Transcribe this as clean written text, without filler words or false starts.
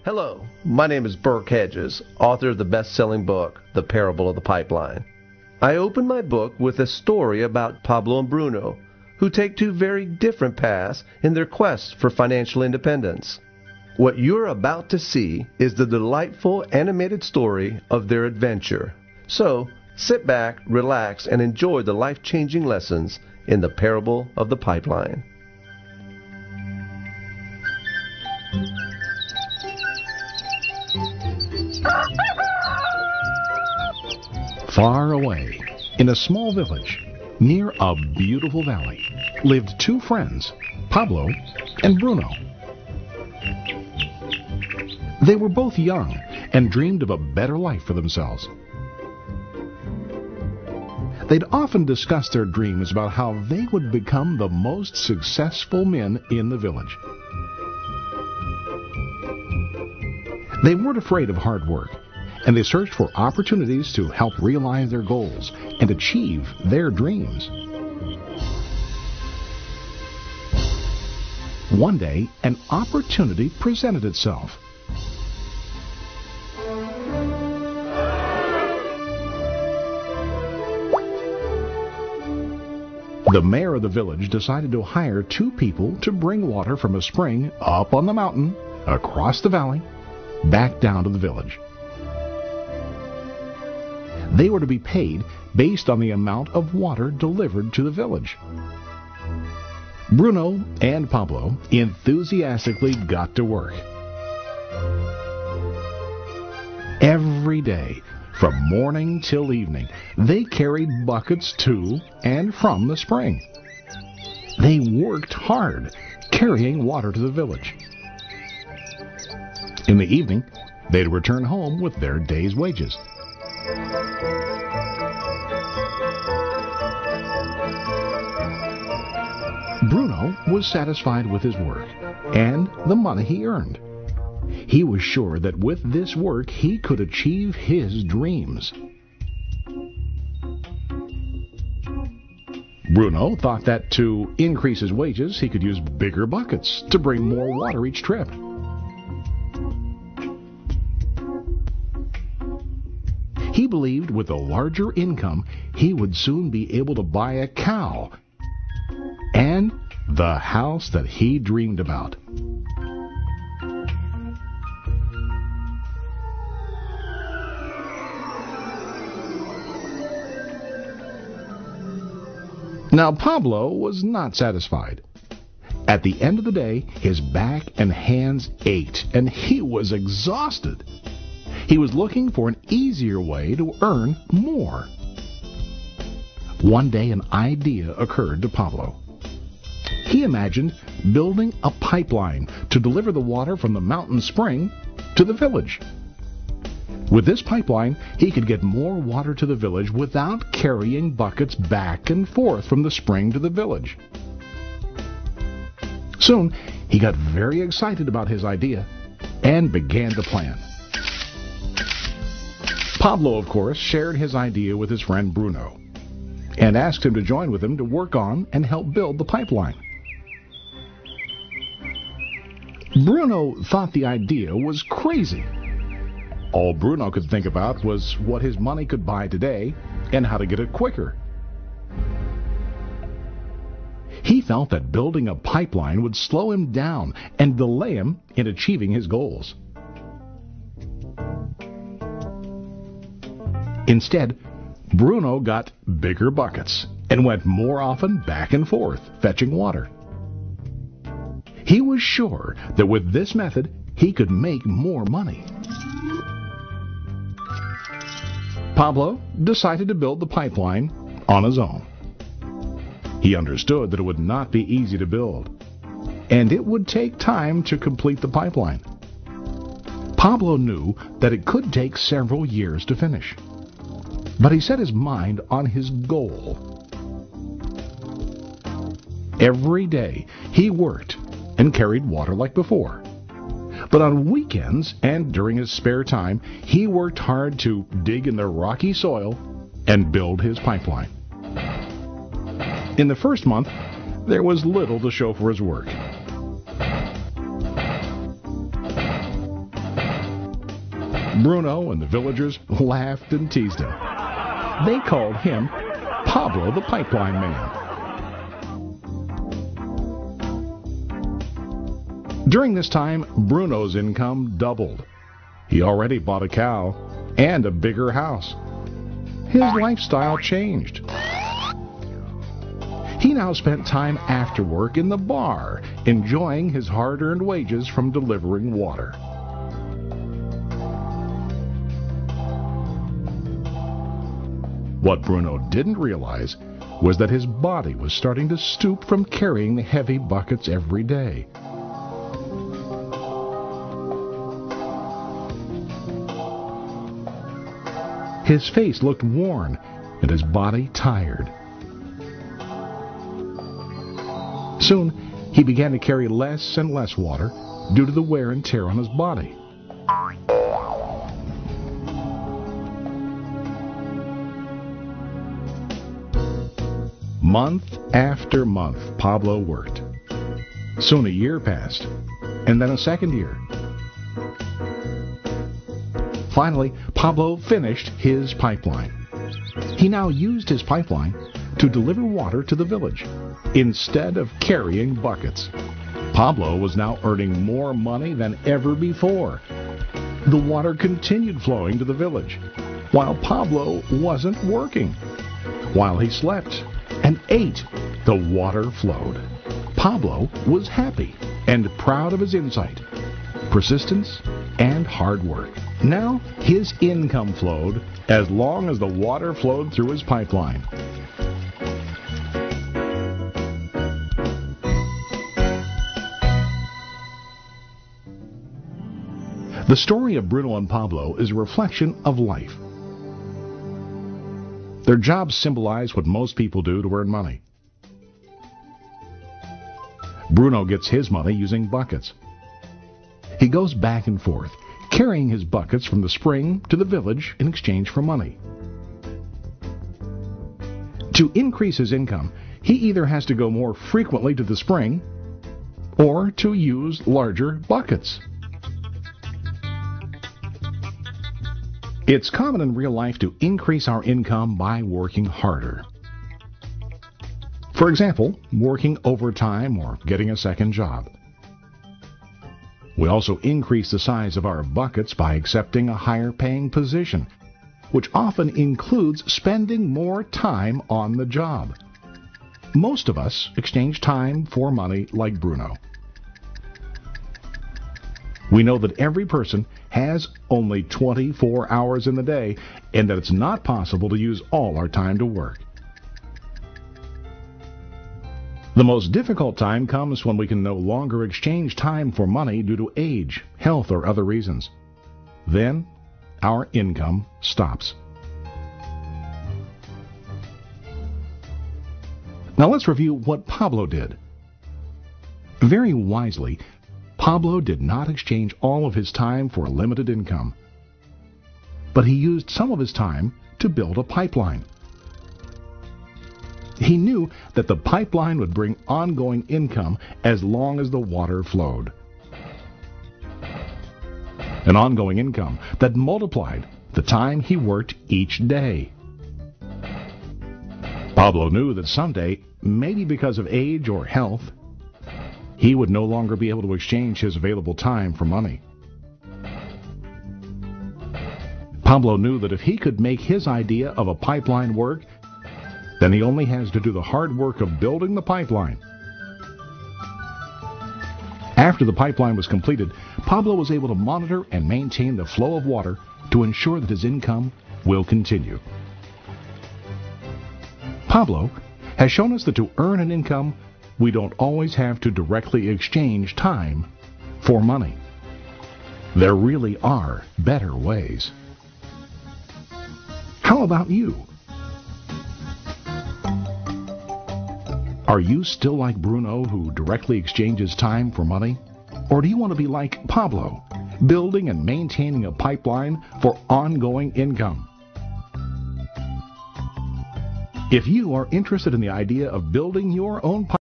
Hello, my name is Burke Hedges, author of the best-selling book, The Parable of the Pipeline. I open my book with a story about Pablo and Bruno, who take two very different paths in their quest for financial independence. What you're about to see is the delightful animated story of their adventure. So, sit back, relax, and enjoy the life-changing lessons in The Parable of the Pipeline. Far away, in a small village, near a beautiful valley, lived two friends, Pablo and Bruno. They were both young and dreamed of a better life for themselves. They'd often discussed their dreams about how they would become the most successful men in the village. They weren't afraid of hard work, and they searched for opportunities to help realize their goals and achieve their dreams. One day, an opportunity presented itself. The mayor of the village decided to hire two people to bring water from a spring up on the mountain, across the valley, back down to the village. They were to be paid based on the amount of water delivered to the village. Bruno and Pablo enthusiastically got to work. Every day, from morning till evening, they carried buckets to and from the spring. They worked hard, carrying water to the village. In the evening, they'd return home with their day's wages. Bruno was satisfied with his work and the money he earned. He was sure that with this work he could achieve his dreams. Bruno thought that to increase his wages he could use bigger buckets to bring more water each trip. He believed with a larger income he would soon be able to buy a cow and the house that he dreamed about. Now Pablo was not satisfied. At the end of the day, his back and hands ached, and he was exhausted. He was looking for an easier way to earn more. One day an idea occurred to Pablo. He imagined building a pipeline to deliver the water from the mountain spring to the village. With this pipeline, he could get more water to the village without carrying buckets back and forth from the spring to the village. Soon, he got very excited about his idea and began to plan. Pablo, of course, shared his idea with his friend Bruno and asked him to join with him to work on and help build the pipeline. Bruno thought the idea was crazy. All Bruno could think about was what his money could buy today and how to get it quicker. He felt that building a pipeline would slow him down and delay him in achieving his goals. Instead, Bruno got bigger buckets and went more often back and forth fetching water. He was sure that with this method he could make more money. Pablo decided to build the pipeline on his own. He understood that it would not be easy to build, and it would take time to complete the pipeline. Pablo knew that it could take several years to finish, but he set his mind on his goal. Every day he worked and carried water like before. But on weekends and during his spare time, he worked hard to dig in the rocky soil and build his pipeline. In the first month, there was little to show for his work. Bruno and the villagers laughed and teased him. They called him Pablo the Pipeline Man. During this time, Bruno's income doubled. He already bought a cow and a bigger house. His lifestyle changed. He now spent time after work in the bar, enjoying his hard-earned wages from delivering water. What Bruno didn't realize was that his body was starting to stoop from carrying the heavy buckets every day. His face looked worn and his body tired. Soon, he began to carry less and less water due to the wear and tear on his body. Month after month, Pablo worked. Soon a year passed, and then a second year. Finally, Pablo finished his pipeline. He now used his pipeline to deliver water to the village instead of carrying buckets. Pablo was now earning more money than ever before. The water continued flowing to the village, while Pablo wasn't working. While he slept and ate, the water flowed. Pablo was happy and proud of his insight, persistence, and hard work. Now his income flowed as long as the water flowed through his pipeline. The story of Bruno and Pablo is a reflection of life. Their jobs symbolize what most people do to earn money. Bruno gets his money using buckets. He goes back and forth, carrying his buckets from the spring to the village in exchange for money. To increase his income, he either has to go more frequently to the spring or to use larger buckets. It's common in real life to increase our income by working harder. For example, working overtime or getting a second job. We also increase the size of our buckets by accepting a higher paying position, which often includes spending more time on the job. Most of us exchange time for money like Bruno. We know that every person has only 24 hours in the day and that it's not possible to use all our time to work. The most difficult time comes when we can no longer exchange time for money due to age, health, or other reasons. Then, our income stops. Now let's review what Pablo did. Very wisely, Pablo did not exchange all of his time for a limited income, but he used some of his time to build a pipeline. He knew that the pipeline would bring ongoing income as long as the water flowed. An ongoing income that multiplied the time he worked each day. Pablo knew that someday, maybe because of age or health, he would no longer be able to exchange his available time for money. Pablo knew that if he could make his idea of a pipeline work, then he only has to do the hard work of building the pipeline. After the pipeline was completed, Pablo was able to monitor and maintain the flow of water to ensure that his income will continue. Pablo has shown us that to earn an income, we don't always have to directly exchange time for money. There really are better ways. How about you? Are you still like Bruno, who directly exchanges time for money? Or do you want to be like Pablo, building and maintaining a pipeline for ongoing income? If you are interested in the idea of building your own pipeline,